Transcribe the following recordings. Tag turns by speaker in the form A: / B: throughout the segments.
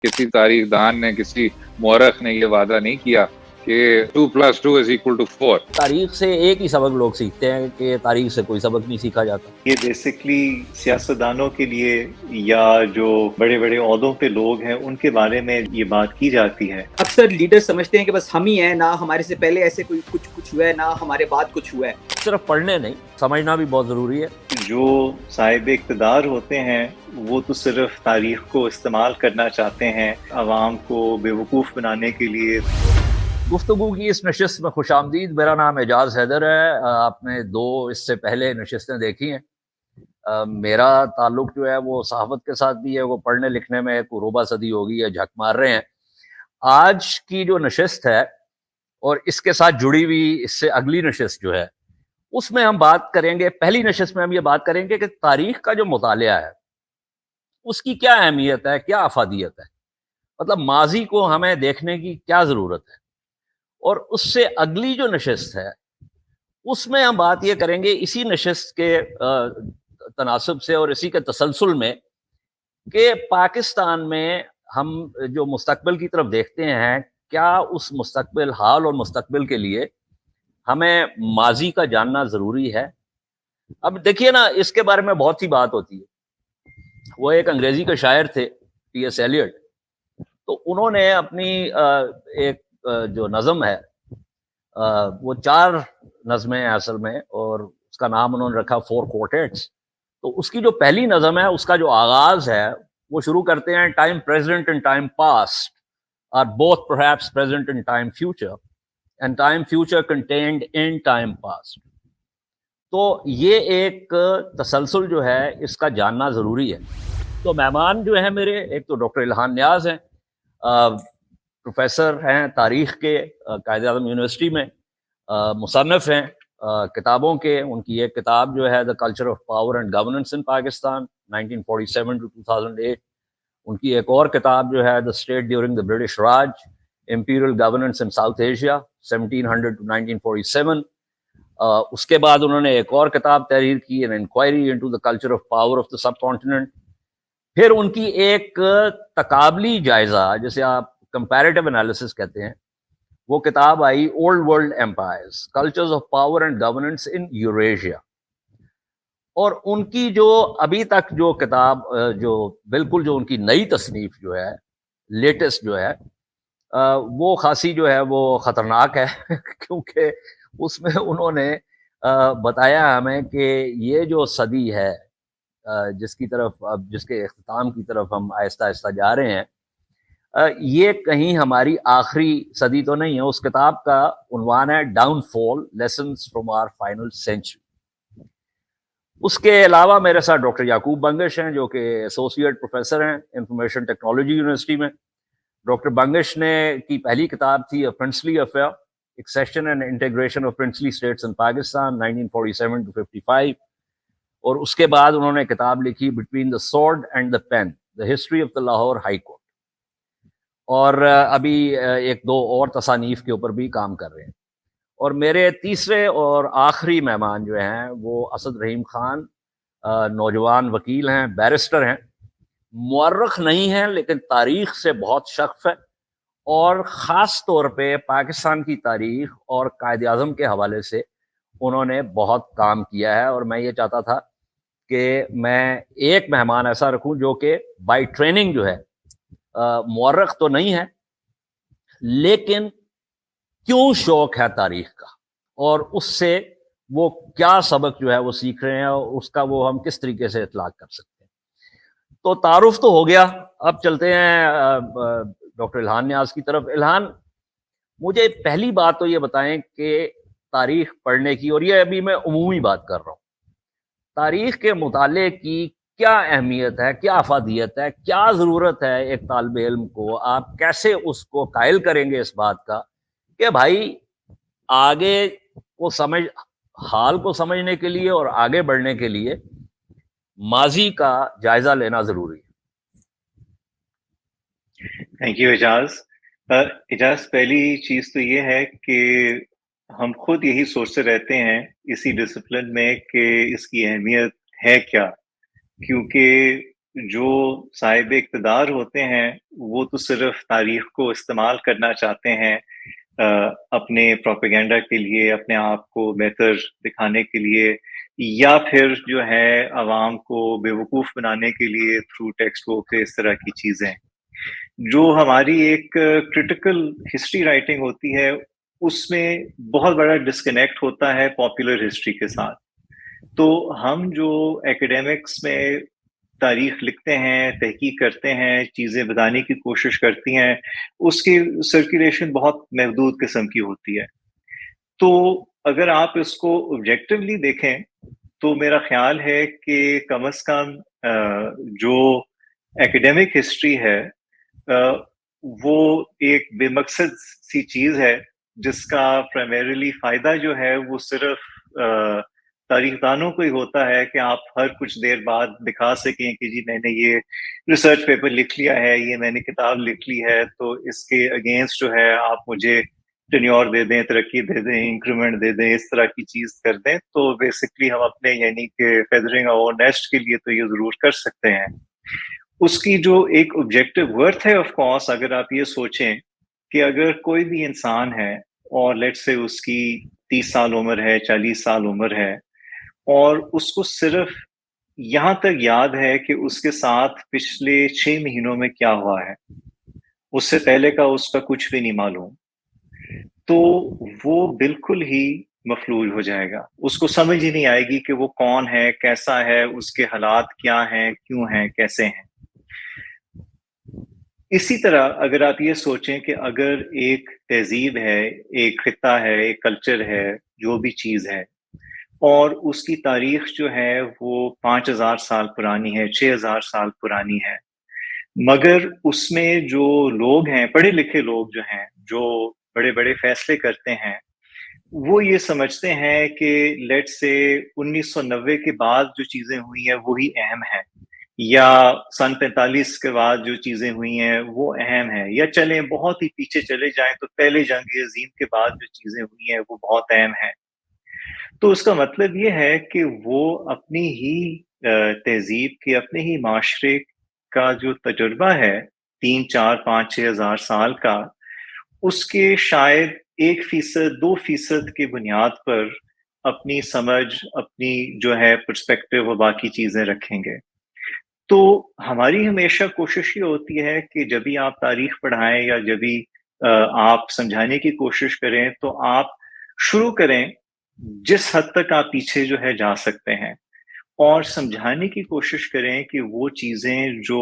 A: کسی تاریخ دان نے، کسی مورخ نے یہ وعدہ نہیں کیا کہ 2+2=4۔
B: تاریخ سے ایک ہی سبق لوگ سیکھتے ہیں کہ تاریخ سے کوئی سبق نہیں سیکھا جاتا۔
C: یہ بیسکلی سیاستدانوں کے لیے یا جو بڑے بڑے عہدوں پہ لوگ ہیں ان کے بارے میں یہ بات کی جاتی ہے۔
D: اکثر لیڈر سمجھتے ہیں کہ بس ہم ہی ہیں، نہ ہمارے سے پہلے ایسے کوئی کچھ ہوا ہے، نہ ہمارے بعد کچھ ہوا ہے۔
B: صرف پڑھنے نہیں، سمجھنا بھی بہت ضروری ہے۔
C: جو صاحب اقتدار ہوتے ہیں وہ تو صرف تاریخ کو استعمال کرنا چاہتے ہیں عوام کو بیوقوف بنانے کے لیے۔
B: گفتگو کی اس نشست میں خوش آمدید۔ میرا نام اعجاز حیدر ہے۔ آپ نے دو اس سے پہلے نشستیں دیکھی ہیں۔ میرا تعلق جو ہے وہ صحافت کے ساتھ بھی ہے، وہ پڑھنے لکھنے میں کوئی ربع صدی ہوگی ہے، جھک مار رہے ہیں۔ آج کی جو نشست ہے اور اس کے ساتھ جڑی ہوئی اس سے اگلی نشست جو ہے، اس میں ہم بات کریں گے، پہلی نشست میں ہم یہ بات کریں گے کہ تاریخ کا جو مطالعہ ہے اس کی کیا اہمیت ہے، کیا افادیت ہے، مطلب ماضی کو ہمیں دیکھنے کی کیا ضرورت ہے۔ اور اس سے اگلی جو نشست ہے اس میں ہم بات یہ کریں گے اسی نشست کے تناسب سے اور اسی کے تسلسل میں کہ پاکستان میں ہم جو مستقبل کی طرف دیکھتے ہیں، کیا اس مستقبل حال اور مستقبل کے لیے ہمیں ماضی کا جاننا ضروری ہے۔ اب دیکھیے نا، اس کے بارے میں بہت سی بات ہوتی ہے۔ وہ ایک انگریزی کے شاعر تھے ٹی ایس ایلیٹ، تو انہوں نے اپنی ایک جو نظم ہے، وہ 4 نظمیں ہیں اصل میں، اور اس کا نام انہوں نے رکھا 4 کوارٹیٹس۔ تو اس کی جو پہلی نظم ہے اس کا جو آغاز ہے وہ شروع کرتے ہیں time present and time past are both perhaps present in time future and time future contained in time past. تو یہ ایک تسلسل جو ہے اس کا جاننا ضروری ہے۔ تو مہمان جو ہیں میرے، ایک تو ڈاکٹر الہان نیاز ہیں، پروفیسر ہیں تاریخ کے قائد اعظم یونیورسٹی میں، مصنف ہیں کتابوں کے۔ ان کی ایک کتاب جو ہے the culture of power and governance in Pakistan 1947 to 2008۔ ان کی ایک اور کتاب جو ہے the state during the British Raj, imperial governance in South Asia 1700 to 1947۔ اس کے بعد انہوں نے ایک اور کتاب تحریر کی، an inquiry into the culture of power of the subcontinent. پھر ان کی ایک تقابلی جائزہ، جسے آپ کمپیریٹیو انالیسس کہتے ہیں، وہ کتاب I old world empires, cultures of power and governance in Eurasia. اور ان کی جو ابھی تک جو کتاب جو بالکل جو ان کی نئی تصنیف جو ہے، لیٹسٹ جو ہے، وہ خاصی جو ہے وہ خطرناک ہے کیونکہ اس میں انہوں نے بتایا ہمیں کہ یہ جو صدی ہے جس کی طرف اب جس کے اختتام کی طرف ہم آہستہ آہستہ جا رہے ہیں، یہ کہیں ہماری آخری صدی تو نہیں ہے۔ اس کتاب کا عنوان ہے downfall lessons from our final century. اس کے علاوہ میرے ساتھ ڈاکٹر یعقوب بنگش ہیں جو کہ ایسوسیٹ پروفیسر ہیں انفارمیشن ٹیکنالوجی یونیورسٹی میں۔ ڈاکٹر بنگش نے کی پہلی کتاب تھی princely affair, accession and integration of princely states in Pakistan 1947 to 55۔ اور اس کے بعد انہوں نے کتاب لکھی between the sword and the pen, the history of the Lahore high court. اور ابھی ایک دو اور تصانیف کے اوپر بھی کام کر رہے ہیں۔ اور میرے تیسرے اور آخری مہمان جو ہیں وہ اسد رحیم خان، نوجوان وکیل ہیں، بیرسٹر ہیں، مورخ نہیں ہیں لیکن تاریخ سے بہت شغف ہے، اور خاص طور پہ پاکستان کی تاریخ اور قائد اعظم کے حوالے سے انہوں نے بہت کام کیا ہے۔ اور میں یہ چاہتا تھا کہ میں ایک مہمان ایسا رکھوں جو کہ بائی ٹریننگ جو ہے مورخ تو نہیں ہے لیکن کیوں شوق ہے تاریخ کا، اور اس سے وہ کیا سبق جو ہے وہ سیکھ رہے ہیں، اور اس کا وہ ہم کس طریقے سے اطلاق کر سکتے ہیں۔ تو تعارف تو ہو گیا، اب چلتے ہیں ڈاکٹر الہان نیاز کی طرف۔ الہان، مجھے پہلی بات تو یہ بتائیں کہ تاریخ پڑھنے کی، اور یہ ابھی میں عمومی بات کر رہا ہوں، تاریخ کے مطالعے کی کیا اہمیت ہے، کیا افادیت ہے، کیا ضرورت ہے ایک طالب علم کو، آپ کیسے اس کو قائل کریں گے اس بات کا کہ بھائی آگے کو حال کو سمجھنے کے لیے اور آگے بڑھنے کے لیے ماضی کا جائزہ لینا ضروری ہے۔
C: تھینک یو اعجاز، پہلی چیز تو یہ ہے کہ ہم خود یہی سوچتے رہتے ہیں اسی ڈسپلن میں کہ اس کی اہمیت ہے کیا، کیونکہ جو صاحب اقتدار ہوتے ہیں وہ تو صرف تاریخ کو استعمال کرنا چاہتے ہیں اپنے پروپیگنڈا کے لیے، اپنے آپ کو بہتر دکھانے کے لیے، یا پھر جو ہے عوام کو بیوقوف بنانے کے لیے تھرو ٹیکسٹ بک اس طرح کی چیزیں. جو ہماری ایک کرٹیکل ہسٹری رائٹنگ ہوتی ہے اس میں بہت بڑا ڈسکنیکٹ ہوتا ہے پاپولر ہسٹری کے ساتھ. تو ہم جو ایکیڈیمکس میں تاریخ لکھتے ہیں، تحقیق کرتے ہیں، چیزیں بتانے کی کوشش کرتی ہیں، اس کی سرکولیشن بہت محدود قسم کی ہوتی ہے. تو اگر آپ اس کو آبجیکٹیولی دیکھیں تو میرا خیال ہے کہ کم از کم جو ایکیڈیمک ہسٹری ہے وہ ایک بے مقصد سی چیز ہے جس کا پرائمریلی فائدہ جو ہے وہ صرف تاریخ دانوں کو ہی ہوتا ہے کہ آپ ہر کچھ دیر بعد دکھا سکیں کہ جی میں نے یہ ریسرچ پیپر لکھ لیا ہے، یہ میں نے کتاب لکھ لی ہے، تو اس کے اگینسٹ جو ہے آپ مجھے ٹینیور دے دیں، ترقی دے دیں، انکریمنٹ دے دیں، اس طرح کی چیز کر دیں. تو بیسکلی ہم اپنے یعنی کہ فیدرنگ اور نیسٹ کے لیے تو یہ ضرور کر سکتے ہیں. اس کی جو ایک آبجیکٹیو ورتھ ہے آف کورس، اگر آپ یہ سوچیں کہ اگر کوئی بھی انسان ہے اور لیٹ سے اس کی 30 سال عمر ہے، 40 سال عمر ہے، اور اس کو صرف یہاں تک یاد ہے کہ اس کے ساتھ پچھلے 6 مہینوں میں کیا ہوا ہے، اس سے پہلے کا اس کا کچھ بھی نہیں معلوم، تو وہ بالکل ہی مفلوج ہو جائے گا. اس کو سمجھ ہی نہیں آئے گی کہ وہ کون ہے، کیسا ہے، اس کے حالات کیا ہیں، کیوں ہیں، کیسے ہیں. اسی طرح اگر آپ یہ سوچیں کہ اگر ایک تہذیب ہے، ایک خطہ ہے، ایک کلچر ہے، جو بھی چیز ہے، اور اس کی تاریخ جو ہے وہ 5000 سال پرانی ہے، 6000 سال پرانی ہے، مگر اس میں جو لوگ ہیں، پڑھے لکھے لوگ جو ہیں، جو بڑے بڑے فیصلے کرتے ہیں، وہ یہ سمجھتے ہیں کہ لیٹ سے 1990 کے بعد جو چیزیں ہوئی ہیں وہی اہم ہیں، یا سن 45 کے بعد جو چیزیں ہوئی ہیں وہ اہم ہیں، یا چلیں بہت ہی پیچھے چلے جائیں تو پہلے جنگ عظیم کے بعد جو چیزیں ہوئی ہیں وہ بہت اہم ہیں. تو اس کا مطلب یہ ہے کہ وہ اپنی ہی تہذیب کے، اپنے ہی معاشرے کا جو تجربہ ہے 3 4 5 6 ہزار سال کا، اس کے شاید 1% 2% کی بنیاد پر اپنی سمجھ، اپنی جو ہے پرسپیکٹو و باقی چیزیں رکھیں گے. تو ہماری ہمیشہ کوشش یہ ہوتی ہے کہ جب بھی آپ تاریخ پڑھائیں یا جب بھی آپ سمجھانے کی کوشش کریں تو آپ شروع کریں جس حد تک آپ پیچھے جو ہے جا سکتے ہیں، اور سمجھانے کی کوشش کریں کہ وہ چیزیں جو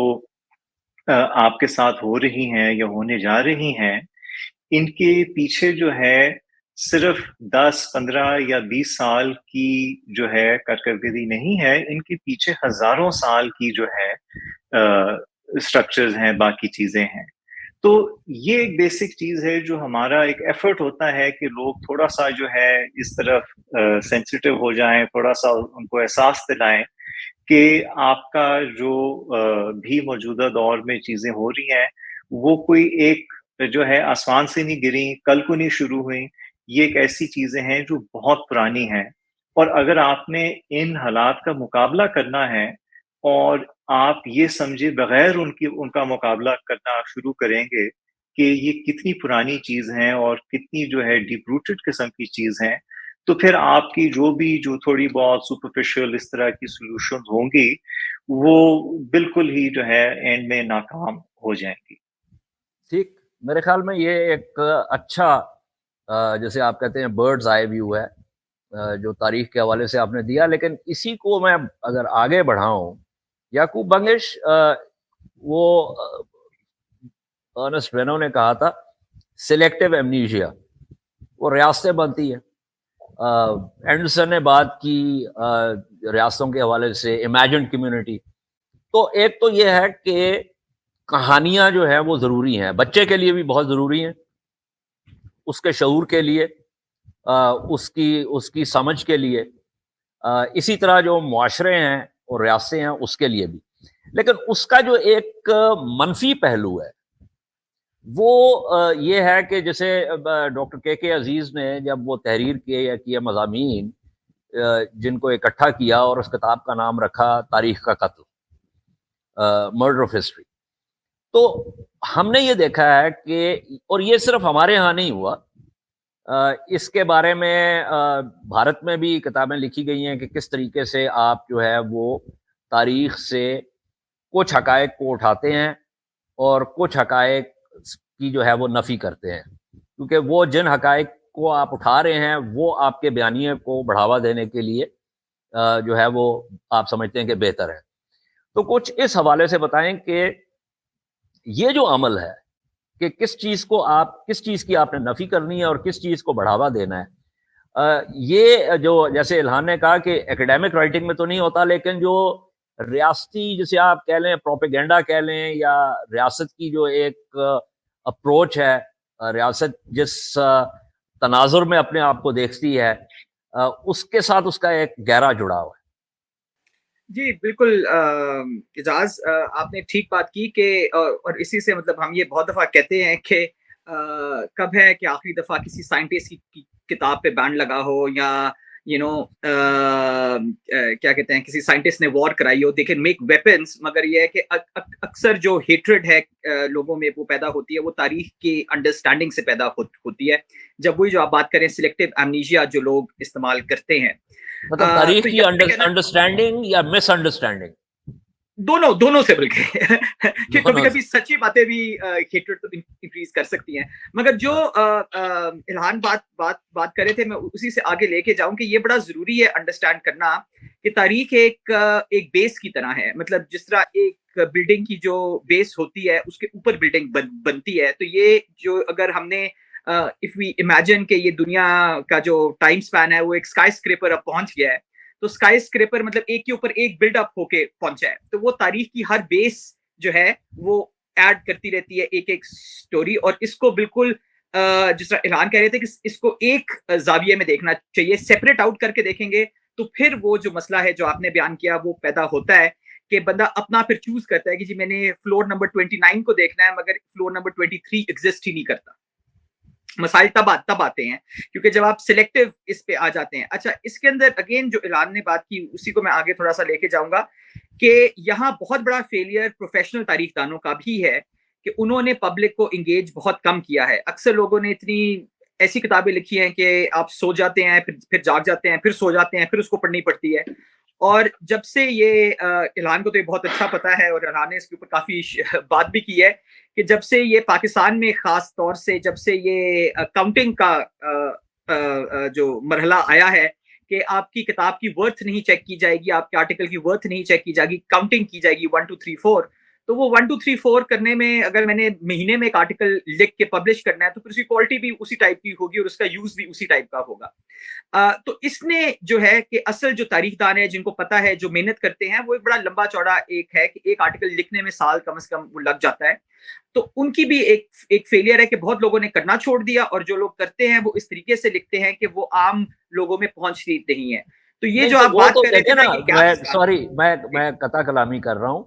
C: آپ کے ساتھ ہو رہی ہیں یا ہونے جا رہی ہیں، ان کے پیچھے جو ہے صرف 10 15 یا 20 سال کی جو ہے کارکردگی نہیں ہے، ان کے پیچھے ہزاروں سال کی جو ہے اسٹرکچرز ہیں، باقی چیزیں ہیں. تو یہ ایک بیسک چیز ہے جو ہمارا ایک ایفرٹ ہوتا ہے کہ لوگ تھوڑا سا جو ہے اس طرف سینسیٹیو ہو جائیں، تھوڑا سا ان کو احساس دلائیں کہ آپ کا جو بھی موجودہ دور میں چیزیں ہو رہی ہیں وہ کوئی ایک جو ہے آسمان سے نہیں گری، کل کو نہیں شروع ہوئی. یہ ایک ایسی چیزیں ہیں جو بہت پرانی ہیں، اور اگر آپ نے ان حالات کا مقابلہ کرنا ہے اور آپ یہ سمجھے بغیر ان کا مقابلہ کرنا شروع کریں گے کہ یہ کتنی پرانی چیز ہیں اور کتنی جو ہے ڈیپ روٹڈ قسم کی چیز ہیں، تو پھر آپ کی جو تھوڑی بہت سپرفیشل اس طرح کی سولوشنز ہوں گی وہ بالکل ہی جو ہے اینڈ میں ناکام ہو جائیں گی.
B: ٹھیک، میرے خیال میں یہ ایک اچھا جیسے آپ کہتے ہیں برڈز آئی ویو ہے جو تاریخ کے حوالے سے آپ نے دیا. لیکن اسی کو میں اگر آگے بڑھاؤں، یعقوب بنگش وہ ارنسٹ رینو نے کہا تھا سلیکٹیو ایمنیشیا، وہ ریاستیں بنتی ہیں. اینڈرسن نے بات کی ریاستوں کے حوالے سے امیجنڈ کمیونٹی. تو ایک تو یہ ہے کہ کہانیاں جو ہیں وہ ضروری ہیں، بچے کے لیے بھی بہت ضروری ہیں، اس کے شعور کے لیے، اس کی سمجھ کے لیے، اسی طرح جو معاشرے ہیں اور ریاستیں ہیں اس کے لیے بھی. لیکن اس کا جو ایک منفی پہلو ہے وہ یہ ہے کہ جیسے ڈاکٹر کے عزیز نے جب وہ تحریر کیے مضامین جن کو اکٹھا کیا اور اس کتاب کا نام رکھا تاریخ کا قتل، murder of history. تو ہم نے یہ دیکھا ہے کہ، اور یہ صرف ہمارے ہاں نہیں ہوا، اس کے بارے میں بھارت میں بھی کتابیں لکھی گئی ہیں کہ کس طریقے سے آپ جو ہے وہ تاریخ سے کچھ حقائق کو اٹھاتے ہیں اور کچھ حقائق کی جو ہے وہ نفی کرتے ہیں، کیونکہ وہ جن حقائق کو آپ اٹھا رہے ہیں وہ آپ کے بیانیے کو بڑھاوا دینے کے لیے جو ہے وہ آپ سمجھتے ہیں کہ بہتر ہے. تو کچھ اس حوالے سے بتائیں کہ یہ جو عمل ہے کہ کس چیز کی آپ نے نفی کرنی ہے اور کس چیز کو بڑھاوا دینا ہے، یہ جو جیسے الہان نے کہا کہ ایکیڈیمک رائٹنگ میں تو نہیں ہوتا، لیکن جو ریاستی جسے آپ کہہ لیں پروپیگنڈا کہہ لیں، یا ریاست کی جو ایک اپروچ ہے، ریاست جس تناظر میں اپنے آپ کو دیکھتی ہے، اس کے ساتھ اس کا ایک گہرا جڑاؤ ہے.
D: جی بالکل اعجاز، آپ نے ٹھیک بات کی کہ اور اسی سے مطلب ہم یہ بہت دفعہ کہتے ہیں کہ کب ہے کہ آخری دفعہ کسی سائنٹسٹ کی کتاب پہ بین لگا ہو، یا کیا کہتے ہیں کسی سائنٹسٹ نے وار کرائی ہو. دے کین میک ویپنس، مگر یہ ہے کہ اکثر جو ہیٹریڈ ہے لوگوں میں وہ پیدا ہوتی ہے، وہ تاریخ کی انڈرسٹینڈنگ سے پیدا ہوتی ہے. جب وہی جو آپ بات کریں سلیکٹیو ایمنیشیا جو لوگ استعمال کرتے ہیں،
B: مطلب تاریخ کی انڈرسٹینڈنگ یا مس انڈرسٹینڈنگ،
D: دونوں سے بلکہ کہ کبھی کبھی سچی باتیں بھی ہیٹریڈ تو انکریز کر سکتی ہیں. مگر جو الہان بات کرے تھے، میں اسی سے آگے لے کے جاؤں کہ یہ بڑا ضروری ہے انڈرسٹینڈ کرنا کہ تاریخ ایک بیس کی طرح ہے. مطلب جس طرح ایک بلڈنگ کی جو بیس ہوتی ہے اس کے اوپر بلڈنگ بنتی ہے، تو یہ جو اگر ہم نے if we imagine کہ یہ دنیا کا جو ٹائم سپین ہے وہ ایک اسکائی اسکریپر اب پہنچ گیا ہے، تو اسکائی اسکریپر مطلب ایک کے اوپر ایک بلڈ اپ ہو کے پہنچا ہے، تو وہ تاریخ کی ہر بیس جو ہے وہ ایڈ کرتی رہتی ہے ایک سٹوری. اور اس کو بالکل جس طرح الہان کہہ رہے تھے کہ اس کو ایک زاویے میں دیکھنا چاہیے. سیپریٹ آؤٹ کر کے دیکھیں گے تو پھر وہ جو مسئلہ ہے جو آپ نے بیان کیا وہ پیدا ہوتا ہے کہ بندہ اپنا پھر چوز کرتا ہے کہ جی میں نے فلور نمبر 29 کو دیکھنا ہے، مگر فلور نمبر 23 ایگزسٹ ہی نہیں کرتا. مسائل تب آتے ہیں کیونکہ جب آپ سلیکٹیو اس پہ آ جاتے ہیں. اچھا، اس کے اندر اگین جو الہان نے بات کی اسی کو میں آگے تھوڑا سا لے کے جاؤں گا کہ یہاں بہت بڑا فیلئر پروفیشنل تاریخ دانوں کا بھی ہے کہ انہوں نے پبلک کو انگیج بہت کم کیا ہے. اکثر لوگوں نے اتنی ایسی کتابیں لکھی ہیں کہ آپ سو جاتے ہیں، پھر جاگ جاتے ہیں، پھر سو جاتے ہیں، پھر اس کو پڑھنی پڑتی ہے. اور جب سے یہ الہان کو تو یہ بہت اچھا پتا ہے اور الہان نے اس کے اوپر کافی بات بھی کی ہے کہ جب سے یہ پاکستان میں خاص طور سے جب سے یہ کاؤنٹنگ کا جو مرحلہ آیا ہے کہ آپ کی کتاب کی ورتھ نہیں چیک کی جائے گی، آپ کے آرٹیکل کی ورتھ نہیں چیک کی جائے گی، کاؤنٹنگ کی جائے گی 1 2 3 4. تو وہ 1 2 3 4 کرنے میں اگر میں نے مہینے میں ایک آرٹیکل لکھ کے پبلش کرنا ہے تو پھر اس کی کوالٹی بھی اسی ٹائپ کی ہوگی اور اس کا یوز بھی اسی ٹائپ کا ہوگا. تو اس نے جو ہے کہ اصل جو تاریخ دان ہے جن کو پتا ہے، جو محنت کرتے ہیں، وہ ایک بڑا لمبا چوڑا ایک ہے کہ ایک آرٹیکل لکھنے میں سال کم از کم وہ لگ جاتا ہے. تو ان کی بھی ایک فیلئر ہے کہ بہت لوگوں نے کرنا چھوڑ دیا، اور جو لوگ کرتے ہیں وہ اس طریقے سے لکھتے ہیں کہ وہ عام لوگوں میں پہنچتی نہیں ہے. تو یہ جو آپ بات کر رہے تھے نا،
B: سوری میں قطع کلامی کر رہا ہوں.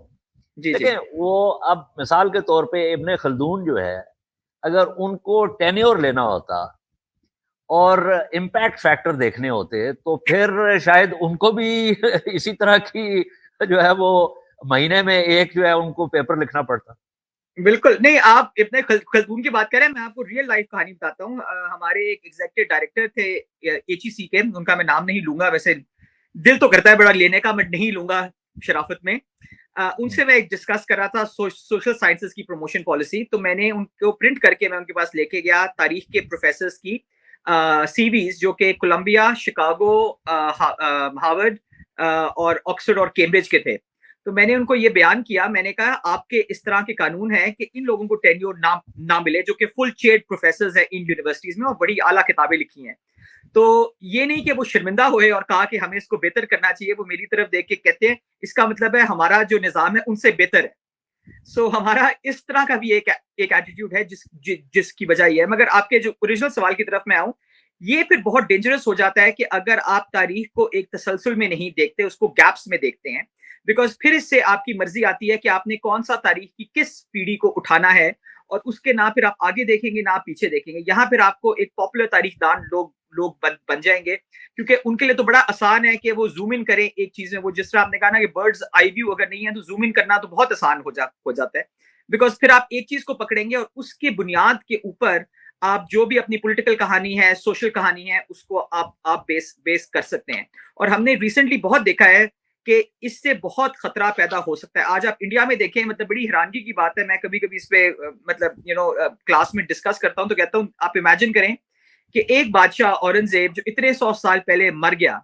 B: دیکھیں وہ اب مثال کے طور پہ ابن خلدون جو ہے، اگر ان کو ٹینیور لینا ہوتا اور امپیکٹ فیکٹر دیکھنے ہوتے تو پھر شاید ان کو بھی اسی طرح کی جو ہے وہ مہینے میں ایک جو ہے ان کو پیپر لکھنا پڑتا.
D: بالکل نہیں. آپ ابن خلدون کی بات کریں، میں آپ کو ریئل لائف کہانی بتاتا ہوں. ہمارے ایک ایگزیکٹو ڈائریکٹر تھے HEC کے، ان کا میں نام نہیں لوں گا، ویسے دل تو کرتا ہے بڑا لینے کا، میں نہیں لوں گا شرافت میں. ان سے میں ڈسکس کر رہا تھا سوشل سائنسز کی پروموشن پالیسی. تو میں نے ان کو پرنٹ کر کے میں ان کے پاس لے کے گیا تاریخ کے پروفیسرز کی سی ویز جو کہ کولمبیا، شکاگو، ہارورڈ اور آکسفورڈ اور کیمبرج کے تھے. تو میں نے ان کو یہ بیان کیا، میں نے کہا آپ کے اس طرح کے قانون ہیں کہ ان لوگوں کو ٹینیور نہ ملے جو کہ فل چیئرڈ پروفیسرز ہیں ان یونیورسٹیز میں اور بڑی اعلیٰ کتابیں لکھی ہیں. تو یہ نہیں کہ وہ شرمندہ ہوئے اور کہا کہ ہمیں اس کو بہتر کرنا چاہیے، وہ میری طرف دیکھ کے کہتے ہیں اس کا مطلب ہے ہمارا جو نظام ہے ان سے بہتر ہے. سو ہمارا اس طرح کا بھی ایک ایٹیٹیوڈ ہے جس کی وجہ یہ ہے. مگر آپ کے جو اوریجنل سوال کی طرف میں آؤں، یہ پھر بہت ڈینجرس ہو جاتا ہے کہ اگر آپ تاریخ کو ایک تسلسل میں نہیں دیکھتے، اس کو گیپس میں دیکھتے ہیں، بیکاز پھر اس سے آپ کی مرضی آتی ہے کہ آپ نے کون سا تاریخ کی کس پیڑھی کو اٹھانا ہے، اور اس کے نہ پھر آپ آگے دیکھیں گے نہ آپ پیچھے دیکھیں گے. یہاں پھر آپ کو ایک پاپولر تاریخ دان لوگ بن جائیں گے, کیونکہ ان کے لیے تو بڑا آسان ہے کہ وہ زوم ان کریں ایک چیز میں. وہ جس طرح آپ نے کہا نا کہ برڈز آئی ویو اگر نہیں ہے تو زوم ان کرنا تو بہت آسان ہو جاتا ہے, بیکاز پھر آپ ایک چیز کو پکڑیں گے اور اس کے بنیاد کے اوپر آپ جو بھی اپنی پولیٹیکل کہانی ہے, سوشل کہانی ہے, اس کو آپ بیس کر سکتے ہیں. اور ہم نے ریسنٹلی بہت دیکھا ہے کہ اس سے بہت خطرہ پیدا ہو سکتا ہے. آج آپ انڈیا میں دیکھیں, مطلب بڑی حیرانگی کی بات ہے, میں کبھی کبھی اس پہ مطلب کلاس میں ڈسکس کرتا ہوں تو کہتا ہوں آپ امیجن کریں کہ ایک بادشاہ اورنگزیب جو اتنے 100 سال پہلے مر گیا,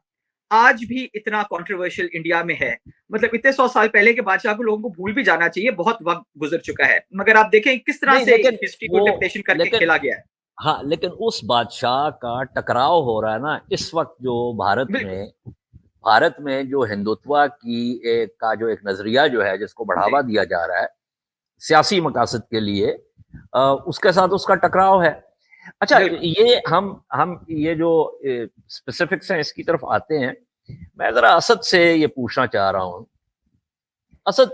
D: آج بھی اتنا کنٹروورشل انڈیا میں ہے. مطلب اتنے 100 سال پہلے کے بادشاہ کو لوگوں کو بھول بھی جانا چاہیے, بہت وقت گزر چکا ہے, مگر آپ دیکھیں کس طرح سے ہسٹری کو انٹرپریٹیشن کر کے کھیلا گیا ہے.
B: ہاں, لیکن اس بادشاہ کا ٹکراؤ ہو رہا ہے نا اس وقت جو بھارت میں جو ہندوتوا کا جو ایک نظریہ جو ہے جس کو بڑھاوا دیا جا رہا ہے سیاسی مقاصد کے لیے, اس کے ساتھ اس کا ٹکراؤ ہے. اچھا, یہ ہم یہ جو اسپیسیفکس ہیں اس کی طرف آتے ہیں. میں ذرا اسد سے یہ پوچھنا چاہ رہا ہوں. اسد,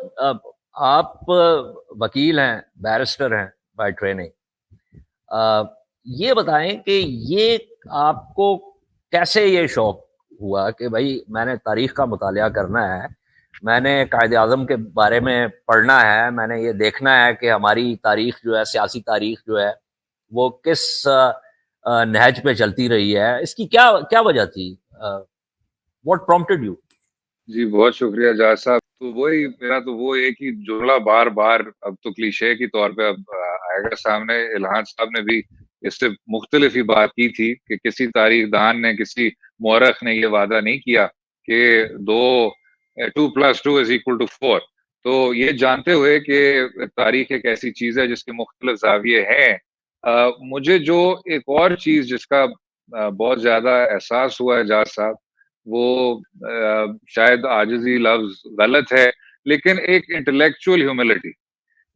B: آپ وکیل ہیں, بیرسٹر ہیں بائی ٹریننگ. یہ بتائیں کہ یہ آپ کو کیسے یہ شوق ہوا کہ بھائی میں نے تاریخ کا مطالعہ کرنا ہے, میں نے قائد اعظم کے بارے میں پڑھنا ہے, میں نے یہ دیکھنا ہے کہ ہماری تاریخ جو ہے, سیاسی تاریخ جو ہے وہ کس نہج پہ چلتی رہی ہے, اس کی کیا وجہ تھی؟ What پرومپٹڈ you?
A: جی بہت شکریہ جاج صاحب. تو وہی میرا تو وہ ایک ہی جملہ بار بار اب تو کلیشے کی طور پہ اب آئے گا سامنے. الہان صاحب نے بھی اس سے مختلف ہی بات کی تھی کہ کسی تاریخ دان نے, کسی مورخ نے یہ وعدہ نہیں کیا کہ 2+2=4. تو یہ جانتے ہوئے کہ تاریخ ایک ایسی چیز ہے جس کے مختلف زاویے ہیں, مجھے جو ایک اور چیز جس کا بہت زیادہ احساس ہوا ہے جاج صاحب, وہ شاید عاجزی لفظ غلط ہے, لیکن ایک انٹلیکچوئل ہیوملٹی.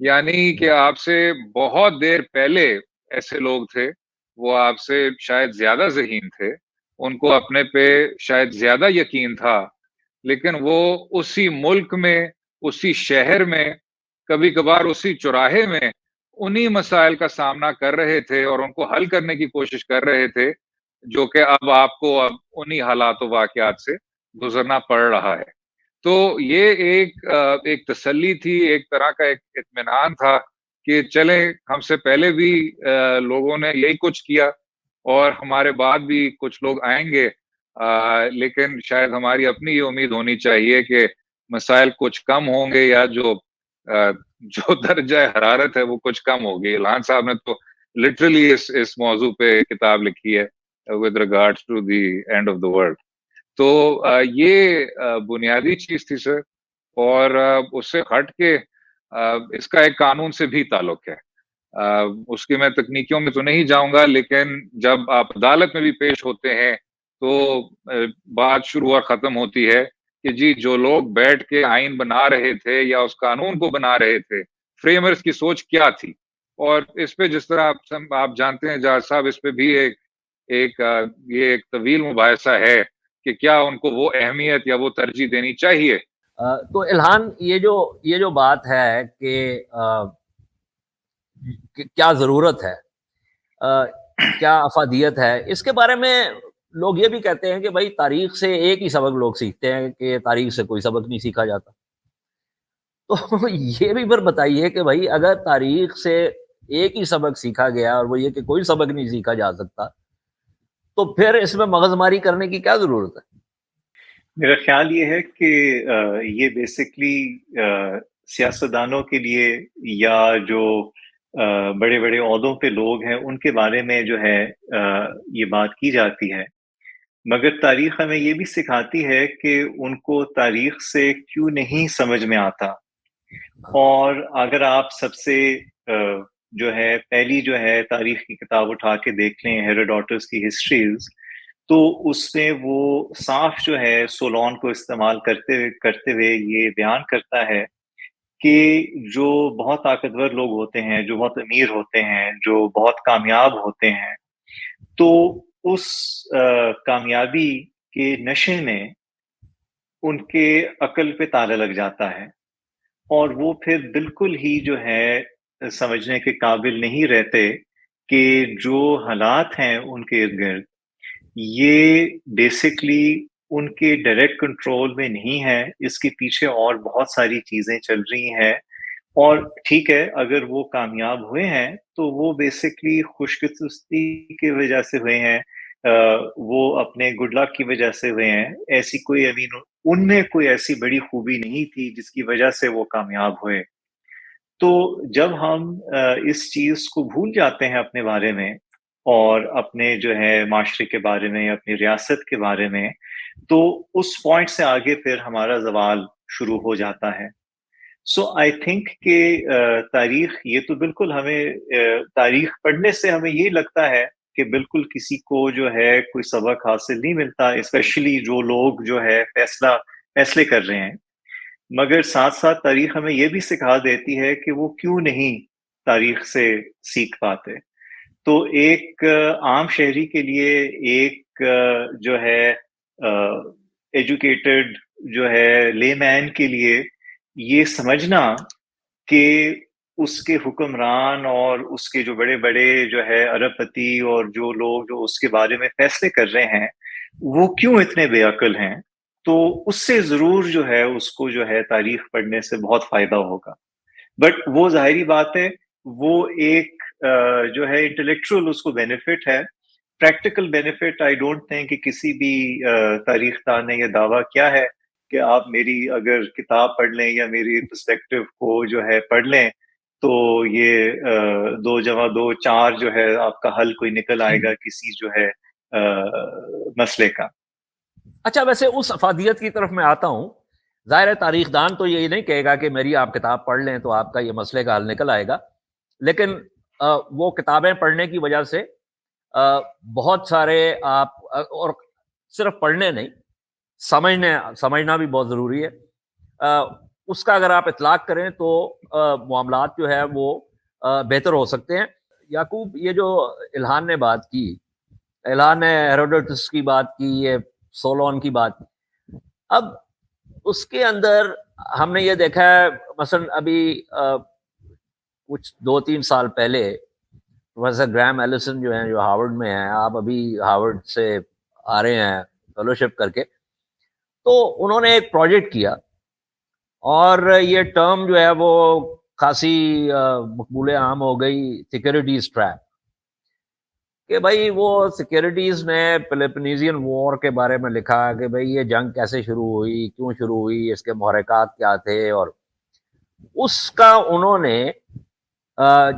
A: یعنی کہ آپ سے بہت دیر پہلے ایسے لوگ تھے, وہ آپ سے شاید زیادہ ذہین تھے, ان کو اپنے پہ شاید زیادہ یقین تھا, لیکن وہ اسی ملک میں, اسی شہر میں, کبھی کبھار اسی چوراہے میں انہی مسائل کا سامنا کر رہے تھے اور ان کو حل کرنے کی کوشش کر رہے تھے, جو کہ اب آپ کو اب انہی حالات و واقعات سے گزرنا پڑ رہا ہے. تو یہ ایک تسلی تھی, ایک طرح کا ایک اطمینان تھا کہ چلیں ہم سے پہلے بھی لوگوں نے یہی کچھ کیا اور ہمارے بعد بھی کچھ لوگ آئیں گے, لیکن شاید ہماری اپنی یہ امید ہونی چاہیے کہ مسائل کچھ کم ہوں گے, یا جو درجہ حرارت ہے وہ کچھ کم ہوگی. الہان صاحب نے تو لٹرلی اس موضوع پہ کتاب لکھی ہے with regards to the end of the world. تو یہ بنیادی چیز تھی سر, اور اس سے ہٹ کے اس کا ایک قانون سے بھی تعلق ہے. اس کی میں تکنیکیوں میں تو نہیں جاؤں گا, لیکن جب آپ عدالت میں بھی پیش ہوتے ہیں تو بات شروع اور ختم ہوتی ہے کہ جی جو لوگ بیٹھ کے آئین بنا رہے تھے یا اس قانون کو بنا رہے تھے, فریمرز کی سوچ کیا تھی. اور اس پہ جس طرح آپ جانتے ہیں جاج صاحب, اس پہ بھی یہ ایک طویل مباحثہ ہے کہ کیا ان کو وہ اہمیت یا وہ ترجیح دینی چاہیے.
B: تو الہان, یہ جو بات ہے کہ کیا ضرورت ہے, کیا افادیت ہے, اس کے بارے میں لوگ یہ بھی کہتے ہیں کہ بھائی تاریخ سے ایک ہی سبق لوگ سیکھتے ہیں کہ تاریخ سے کوئی سبق نہیں سیکھا جاتا. تو یہ بھی پھر بتائیے کہ بھائی اگر تاریخ سے ایک ہی سبق سیکھا گیا اور وہ یہ کہ کوئی سبق نہیں سیکھا جا سکتا, تو پھر اس میں مغز ماری کرنے کی کیا ضرورت ہے؟
C: میرا خیال یہ ہے کہ یہ بیسکلی سیاستدانوں کے لیے یا جو بڑے بڑے عہدوں پہ لوگ ہیں ان کے بارے میں جو ہے یہ بات کی جاتی ہے, مگر تاریخ ہمیں یہ بھی سکھاتی ہے کہ ان کو تاریخ سے کیوں نہیں سمجھ میں آتا. اور اگر آپ سب سے جو ہے پہلی جو ہے تاریخ کی کتاب اٹھا کے دیکھ لیں, ہیروڈوٹس کی ہسٹریز, تو اس میں وہ صاف جو ہے سولون کو استعمال کرتے ہوئے یہ بیان کرتا ہے کہ جو بہت طاقتور لوگ ہوتے ہیں, جو بہت امیر ہوتے ہیں, جو بہت کامیاب ہوتے ہیں, تو اس کامیابی کے نشے میں ان کے عقل پہ تالا لگ جاتا ہے, اور وہ پھر بالکل ہی جو ہے سمجھنے کے قابل نہیں رہتے کہ جو حالات ہیں ان کے ارد گرد, یہ بیسکلی ان کے ڈائریکٹ کنٹرول میں نہیں ہے، اس کے پیچھے اور بہت ساری چیزیں چل رہی ہیں. اور ٹھیک ہے اگر وہ کامیاب ہوئے ہیں تو وہ بیسکلی خوش قسمتی کی وجہ سے ہوئے ہیں، وہ اپنے گڈ لک کی وجہ سے ہوئے ہیں. ایسی کوئی ان میں کوئی ایسی بڑی خوبی نہیں تھی جس کی وجہ سے وہ کامیاب ہوئے. تو جب ہم اس چیز کو بھول جاتے ہیں اپنے بارے میں اور اپنے جو ہے معاشرے کے بارے میں، اپنی ریاست کے بارے میں، تو اس پوائنٹ سے آگے پھر ہمارا زوال شروع ہو جاتا ہے. سو آئی تھنک کہ تاریخ، یہ تو بالکل ہمیں تاریخ پڑھنے سے ہمیں یہ لگتا ہے کہ بالکل کسی کو جو ہے کوئی سبق حاصل نہیں ملتا، اسپیشلی جو لوگ جو ہے فیصلے کر رہے ہیں. مگر ساتھ ساتھ تاریخ ہمیں یہ بھی سکھا دیتی ہے کہ وہ کیوں نہیں تاریخ سے سیکھ پاتے. تو ایک عام شہری کے لیے، ایک جو ہے ایجوکیٹڈ جو ہے لے مین کے لیے، یہ سمجھنا کہ اس کے حکمران اور اس کے جو بڑے بڑے جو ہے ارب پتی اور جو لوگ جو اس کے بارے میں فیصلے کر رہے ہیں وہ کیوں اتنے بے عقل ہیں، تو اس سے ضرور جو ہے اس کو جو ہے تاریخ پڑھنے سے بہت فائدہ ہوگا. بٹ وہ ظاہری بات ہے، وہ ایک جو ہے انٹلیکچوئل اس کو بینیفٹ ہے. Practical benefit I don't think کہ کسی بھی تاریخ دان نے یہ دعویٰ کیا ہے کہ آپ میری اگر کتاب پڑھ لیں یا میری پرسپیکٹو کو جو ہے پڑھ لیں تو یہ 2+2=4 جو ہے آپ کا حل کوئی نکل آئے گا کسی جو ہے مسئلے کا.
B: اچھا، ویسے اس افادیت کی طرف میں آتا ہوں. ظاہر ہے تاریخ دان تو یہ نہیں کہے گا کہ میری آپ کتاب پڑھ لیں تو آپ کا یہ مسئلے کا حل نکل آئے گا، لیکن وہ کتابیں پڑھنے کی وجہ سے بہت سارے آپ، اور صرف پڑھنے نہیں، سمجھنا بھی بہت ضروری ہے. اس کا اگر آپ اطلاق کریں تو معاملات جو ہے وہ بہتر ہو سکتے ہیں. یعقوب، یہ جو الہان نے بات کی، الہان نے ہیروڈوٹس کی بات کی، یہ سولون کی بات، اب اس کے اندر ہم نے یہ دیکھا ہے، مثلا ابھی کچھ 2-3 سال پہلے پروفیسر گرام ایلیسن جو ہیں، جو ہارورڈ میں ہیں، آپ ابھی ہارورڈ سے آ رہے ہیں فیلوشپ کر کے، تو انہوں نے ایک پروجیکٹ کیا اور یہ ٹرم جو ہے وہ خاصی مقبول عام ہو گئی، سیکورٹیز ٹریپ، کہ بھائی وہ سیکورٹیز نے پیلوپونیزین وار کے بارے میں لکھا کہ بھئی یہ جنگ کیسے شروع ہوئی، کیوں شروع ہوئی، اس کے محرکات کیا تھے، اور اس کا انہوں نے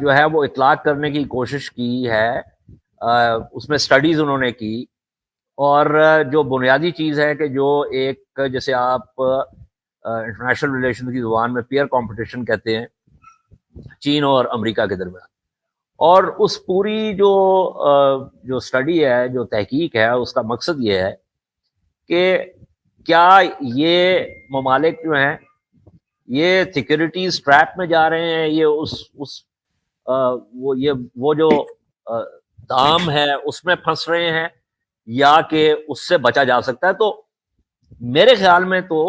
B: جو ہے وہ اطلاق کرنے کی کوشش کی ہے. اس میں سٹڈیز انہوں نے کی، اور جو بنیادی چیز ہے کہ جو ایک، جیسے آپ انٹرنیشنل ریلیشن کی زبان میں پیئر کمپٹیشن کہتے ہیں، چین اور امریکہ کے درمیان، اور اس پوری جو سٹڈی ہے، جو تحقیق ہے، اس کا مقصد یہ ہے کہ کیا یہ ممالک جو ہیں یہ سیکورٹیز ٹریپ میں جا رہے ہیں، یہ وہ جو دام ہے اس میں پھنس رہے ہیں، یا کہ اس سے بچا جا سکتا ہے. تو میرے خیال میں تو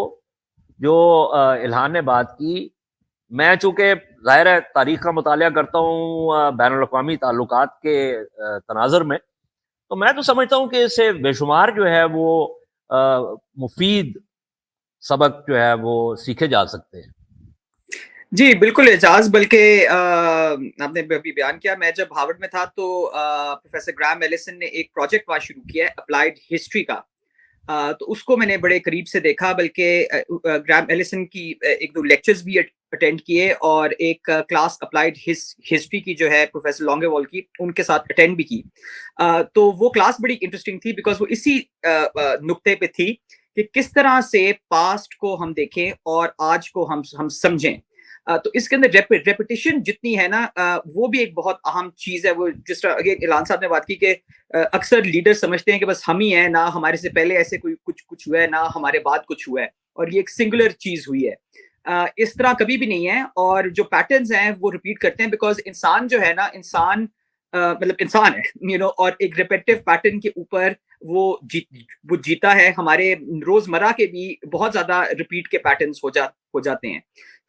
B: جو الہان نے بات کی، میں چونکہ ظاہر ہے تاریخ کا مطالعہ کرتا ہوں بین الاقوامی تعلقات کے تناظر میں، تو میں تو سمجھتا ہوں کہ اس سے بے شمار جو ہے وہ مفید سبق جو ہے وہ سیکھے جا سکتے ہیں.
D: جی بالکل اعجاز، بلکہ آپ نے ابھی بیان کیا، میں جب ہارورڈ میں تھا تو پروفیسر گرام ایلیسن نے ایک پروجیکٹ وہاں شروع کیا ہے اپلائیڈ ہسٹری کا، تو اس کو میں نے بڑے قریب سے دیکھا، بلکہ گرام ایلیسن کی 1-2 لیکچرز بھی اٹینڈ کیے، اور ایک کلاس اپلائیڈ ہسٹری کی جو ہے پروفیسر لانگیوال کی، ان کے ساتھ اٹینڈ بھی کی. تو وہ کلاس بڑی انٹرسٹنگ تھی، بیکاز وہ اسی نقطے پہ تھی کہ کس طرح سے پاسٹ کو ہم دیکھیں اور آج کو ہم سمجھیں. تو اس کے اندر ریپیٹیشن جتنی ہے نا، وہ بھی ایک بہت اہم چیز ہے. وہ جس طرح اگین الہان صاحب نے بات کی کہ اکثر لیڈر سمجھتے ہیں کہ بس ہم ہی ہیں، نہ ہمارے سے پہلے ایسے کوئی کچھ ہوا ہے، نہ ہمارے بعد کچھ ہوا ہے، اور یہ ایک سنگولر چیز ہوئی ہے. اس طرح کبھی بھی نہیں ہے، اور جو پیٹرنز ہیں وہ ریپیٹ کرتے ہیں، بیکاز انسان جو ہے نا، انسان مطلب انسان ہے، اور ایک ریپیٹیو پیٹرن کے اوپر وہ جیتا ہے. ہمارے روزمرہ کے بھی بہت زیادہ ریپیٹ کے پیٹرنز ہو جاتے ہیں.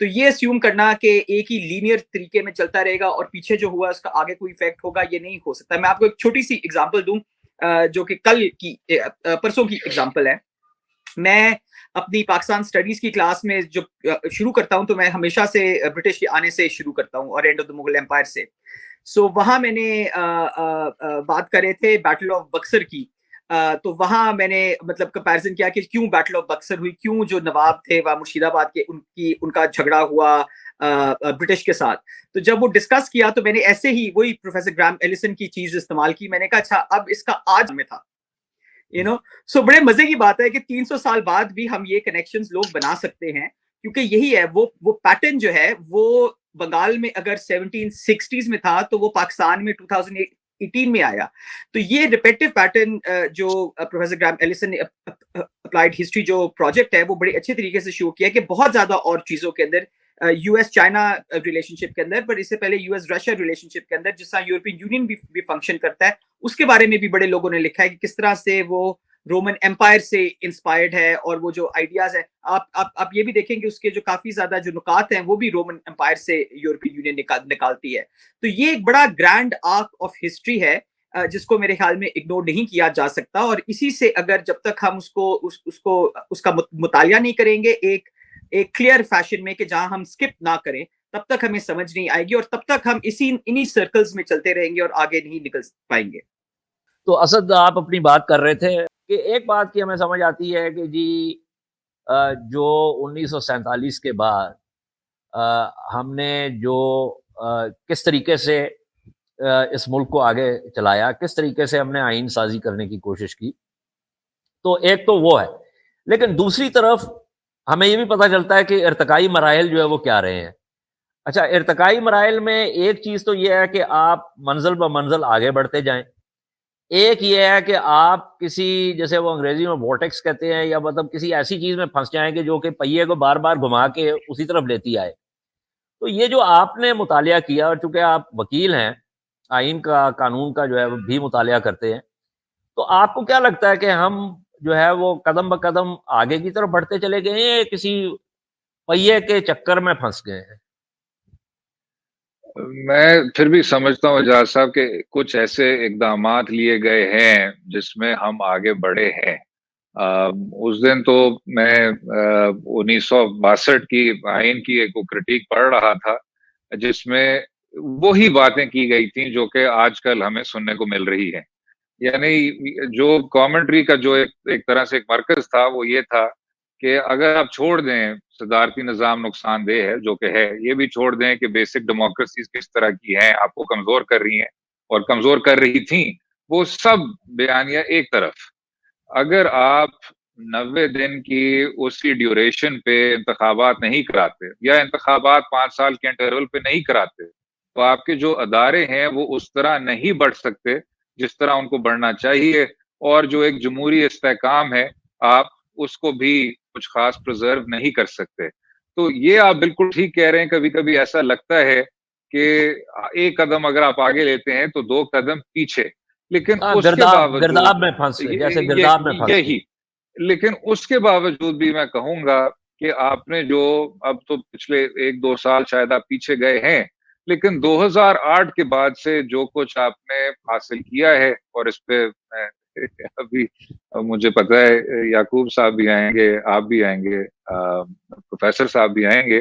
D: تو یہ اسیوم کرنا کہ ایک ہی لینئر طریقے میں چلتا رہے گا اور پیچھے جو ہوا اس کا آگے کوئی ایفیکٹ ہوگا، یہ نہیں ہو سکتا. میں آپ کو ایک چھوٹی سی اگزامپل دوں. جو کہ کل کی پرسوں کی ایگزامپل ہے. میں اپنی پاکستان اسٹڈیز کی کلاس میں جو شروع کرتا ہوں تو میں ہمیشہ سے برٹش کے آنے سے شروع کرتا ہوں اور end of the Mughal empire سے. سو وہاں میں نے بات کرے تھے بیٹل آف بکسر کی. تو وہاں میں نے مطلب کمپیرزن کیا کہ کیوں بیٹل آف بکسر ہوئی, کیوں جو نواب تھے وہاں مرشید آباد کے ان کا جھگڑا ہوا برٹش کے ساتھ. تو جب وہ ڈسکس کیا تو میں نے ایسے ہی وہی پروفیسر گرام ایلیسن کی چیز استعمال کی. میں نے کہا اچھا اب اس کا آج میں تھا سو بڑے مزے کی بات ہے کہ 300 سال بعد بھی ہم یہ کنیکشنز لوگ بنا سکتے ہیں, کیونکہ یہی ہے وہ پیٹرن جو ہے وہ بنگال میں اگر 1760s میں تھا تو وہ پاکستان میں 2018 میں آیا. تو یہ ریپیٹیو پیٹرن جو پروفیسر گرام ایلیسن نے اپلائیڈ ہسٹری جو پروجیکٹ ہے وہ بڑے اچھے طریقے سے شو کیا کہ بہت زیادہ اور چیزوں کے اندر یو ایس چائنا ریلیشن شپ کے اندر, پر اس سے پہلے یو ایس رشیا ریلیشن شپ کے اندر جس طرح یورپین یونین بھی فنکشن کرتا ہے, اس کے بارے میں بھی بڑے لوگوں نے لکھا ہے کہ کس طرح سے وہ رومن امپائر سے انسپائرڈ ہے, اور وہ جو آئیڈیاز ہیں آپ یہ بھی دیکھیں کہ اس کے جو کافی زیادہ جو نکات ہیں وہ بھی رومن امپائر سے یورپین یونین نکالتی ہے. تو یہ ایک بڑا گرینڈ آرک آف ہسٹری ہے جس کو میرے خیال میں اگنور نہیں کیا جا سکتا, اور اسی سے اگر جب تک ہم اس کا مطالعہ نہیں کریں گے ایک کلیئر فیشن میں کہ جہاں ہم سکپ نہ کریں, تب تک ہمیں سمجھ نہیں آئے گی, اور تب تک ہم انہی سرکلز میں چلتے رہیں گے اور آگے نہیں نکل پائیں گے.
B: تو اسد آپ اپنی بات کر رہے تھے کہ ایک بات کی ہمیں سمجھ آتی ہے کہ جی جو 1947 کے بعد ہم نے جو کس طریقے سے اس ملک کو آگے چلایا, کس طریقے سے ہم نے آئین سازی کرنے کی کوشش کی, تو ایک تو وہ ہے. لیکن دوسری طرف ہمیں یہ بھی پتہ چلتا ہے کہ ارتقائی مراحل جو ہے وہ کیا رہے ہیں. اچھا, ارتقائی مراحل میں ایک چیز تو یہ ہے کہ آپ منزل بہ منزل آگے بڑھتے جائیں. ایک یہ ہے کہ آپ کسی, جیسے وہ انگریزی میں وورٹیکس کہتے ہیں, یا مطلب کسی ایسی چیز میں پھنس جائیں کہ جو کہ پہیے کو بار بار گھما کے اسی طرف لیتی آئے. تو یہ جو آپ نے مطالعہ کیا, اور چونکہ آپ وکیل ہیں, آئین کا, قانون کا جو ہے وہ بھی مطالعہ کرتے ہیں, تو آپ کو کیا لگتا ہے کہ ہم جو ہے وہ قدم بہ قدم آگے کی طرف بڑھتے چلے گئے ہیں, کسی پہیے کے چکر میں پھنس گئے ہیں؟
A: میں پھر بھی سمجھتا ہوں اجاز صاحب کہ کچھ ایسے اقدامات لیے گئے ہیں جس میں ہم آگے بڑھے ہیں. اس دن تو میں 1962 کی آئین کی ایک کرٹیک پڑھ رہا تھا جس میں وہی باتیں کی گئی تھیں جو کہ آج کل ہمیں سننے کو مل رہی ہیں. یعنی جو کامنٹری کا جو ایک طرح سے ایک مرکز تھا وہ یہ تھا کہ اگر آپ چھوڑ دیں صدارتی نظام نقصان دہ ہے جو کہ ہے, یہ بھی چھوڑ دیں کہ بیسک ڈیموکریسیز کس طرح کی ہیں, آپ کو کمزور کر رہی ہیں اور کمزور کر رہی تھیں, وہ سب بیانیہ ایک طرف. اگر آپ 90 دن کی اسی ڈیوریشن پہ انتخابات نہیں کراتے یا انتخابات 5 سال کے انٹرول پہ نہیں کراتے, تو آپ کے جو ادارے ہیں وہ اس طرح نہیں بڑھ سکتے جس طرح ان کو بڑھنا چاہیے, اور جو ایک جمہوری استحکام ہے آپ اس کو بھی کچھ خاص پرزرو نہیں کر سکتے. تو یہ آپ بالکل ٹھیک کہہ رہے ہیں, کبھی کبھی ایسا لگتا ہے کہ ایک قدم اگر آپ آگے لیتے ہیں تو 2 قدم پیچھے, لیکن اس کے باوجود
B: گرداب میں پھنس گئے, جیسے گرداب میں پھنس گئے.
A: یہی, لیکن اس کے باوجود بھی میں کہوں گا کہ آپ نے جو اب تو پچھلے 1-2 سال شاید آپ پیچھے گئے ہیں, لیکن 2008 کے بعد سے جو کچھ آپ نے حاصل کیا ہے, اور اس پہ ابھی مجھے پتا ہے یعقوب صاحب بھی آئیں گے, آپ بھی آئیں گے, پروفیسر صاحب بھی آئیں گے,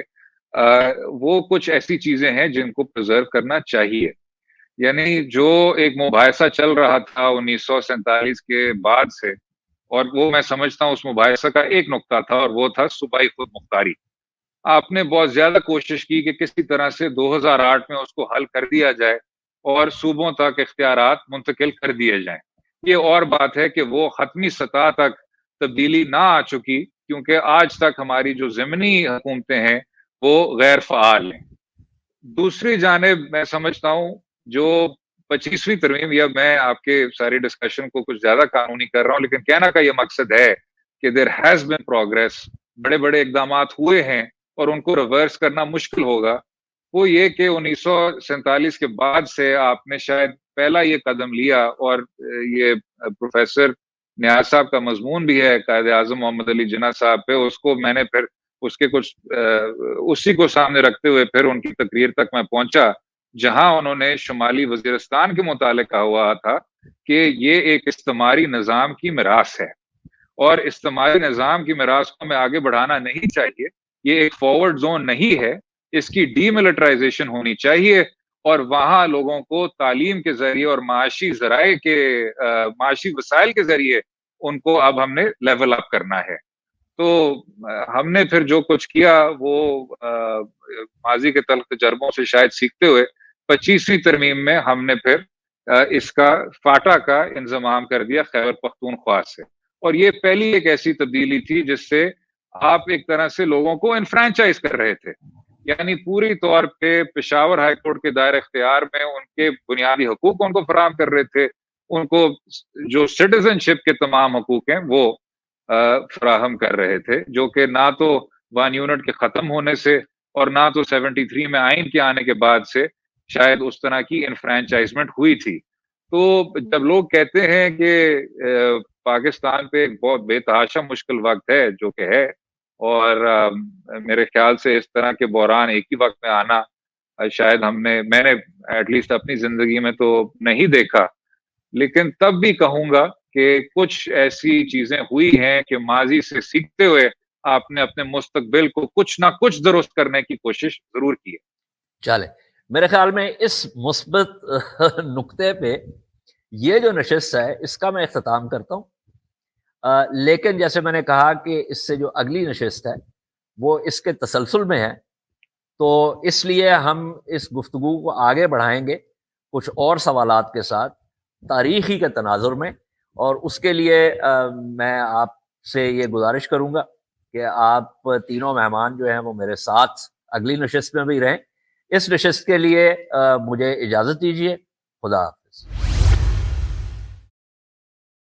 A: وہ کچھ ایسی چیزیں ہیں جن کو پرزرو کرنا چاہیے. یعنی جو ایک مباحثہ چل رہا تھا 1947 کے بعد سے, اور وہ میں سمجھتا ہوں اس مباحثہ کا ایک نقطہ تھا, اور وہ تھا صوبائی خود مختاری. آپ نے بہت زیادہ کوشش کی کہ کسی طرح سے 2008 میں اس کو حل کر دیا جائے اور صوبوں تک اختیارات منتقل کر دیے جائیں. یہ اور بات ہے کہ وہ حتمی سطح تک تبدیلی نہ آ چکی, کیونکہ آج تک ہماری جو ضمنی حکومتیں ہیں وہ غیر فعال ہیں. دوسری جانب میں سمجھتا ہوں جو 25ویں ترمیم, یا میں آپ کے ساری ڈسکشن کو کچھ زیادہ قانونی کر رہا ہوں, لیکن کہنا کا یہ مقصد ہے کہ دیر ہیز بین پروگریس, بڑے بڑے اقدامات ہوئے ہیں اور ان کو ریورس کرنا مشکل ہوگا. وہ یہ کہ 1947 کے بعد سے آپ نے شاید پہلا یہ قدم لیا, اور یہ پروفیسر نیاز صاحب کا مضمون بھی ہے قائد اعظم محمد علی جناح صاحب پہ, اس کو میں نے پھر اس کے کچھ اسی کو سامنے رکھتے ہوئے پھر ان کی تقریر تک میں پہنچا جہاں انہوں نے شمالی وزیرستان کے متعلق کہا ہوا تھا کہ یہ ایک استعماری نظام کی میراث ہے، اور استعماری نظام کی میراث کو ہمیں آگے بڑھانا نہیں چاہیے. یہ ایک فارورڈ زون نہیں ہے، اس کی ڈی ملٹرائزیشن ہونی چاہیے، اور وہاں لوگوں کو تعلیم کے ذریعے اور معاشی ذرائع کے معاشی وسائل کے ذریعے ان کو اب ہم نے لیول اپ کرنا ہے. تو ہم نے پھر جو کچھ کیا وہ ماضی کے تلخ تجربوں سے شاید سیکھتے ہوئے 25ویں ترمیم میں ہم نے پھر اس کا فاٹا کا انضمام کر دیا خیبر پختونخوا سے. اور یہ پہلی ایک ایسی تبدیلی تھی جس سے آپ ایک طرح سے لوگوں کو انفرینچائز کر رہے تھے، یعنی پوری طور پہ پشاور ہائی کورٹ کے دائرہ اختیار میں ان کے بنیادی حقوق ان کو فراہم کر رہے تھے، ان کو جو سٹیزن شپ کے تمام حقوق ہیں وہ فراہم کر رہے تھے، جو کہ نہ تو 1 یونٹ کے ختم ہونے سے اور نہ تو 73 میں آئین کے آنے کے بعد سے شاید اس طرح کی انفرینچائزمنٹ ہوئی تھی. تو جب لوگ کہتے ہیں کہ پاکستان پہ ایک بہت بے تحاشا مشکل وقت ہے جو کہ ہے، اور میرے خیال سے اس طرح کے بحران ایک ہی وقت میں آنا شاید میں نے ایٹ لیسٹ اپنی زندگی میں تو نہیں دیکھا، لیکن تب بھی کہوں گا کہ کچھ ایسی چیزیں ہوئی ہیں کہ ماضی سے سیکھتے ہوئے آپ نے اپنے مستقبل کو کچھ نہ کچھ درست کرنے کی کوشش ضرور کی ہے.
B: چلے، میرے خیال میں اس مثبت نقطے پہ یہ جو نشست ہے اس کا میں اختتام کرتا ہوں. لیکن جیسے میں نے کہا کہ اس سے جو اگلی نشست ہے وہ اس کے تسلسل میں ہے، تو اس لیے ہم اس گفتگو کو آگے بڑھائیں گے کچھ اور سوالات کے ساتھ تاریخی کے تناظر میں. اور اس کے لیے میں آپ سے یہ گزارش کروں گا کہ آپ تینوں مہمان جو ہیں وہ میرے ساتھ اگلی نشست میں بھی رہیں. اس نشست کے لیے مجھے اجازت دیجیے. خدا حافظ.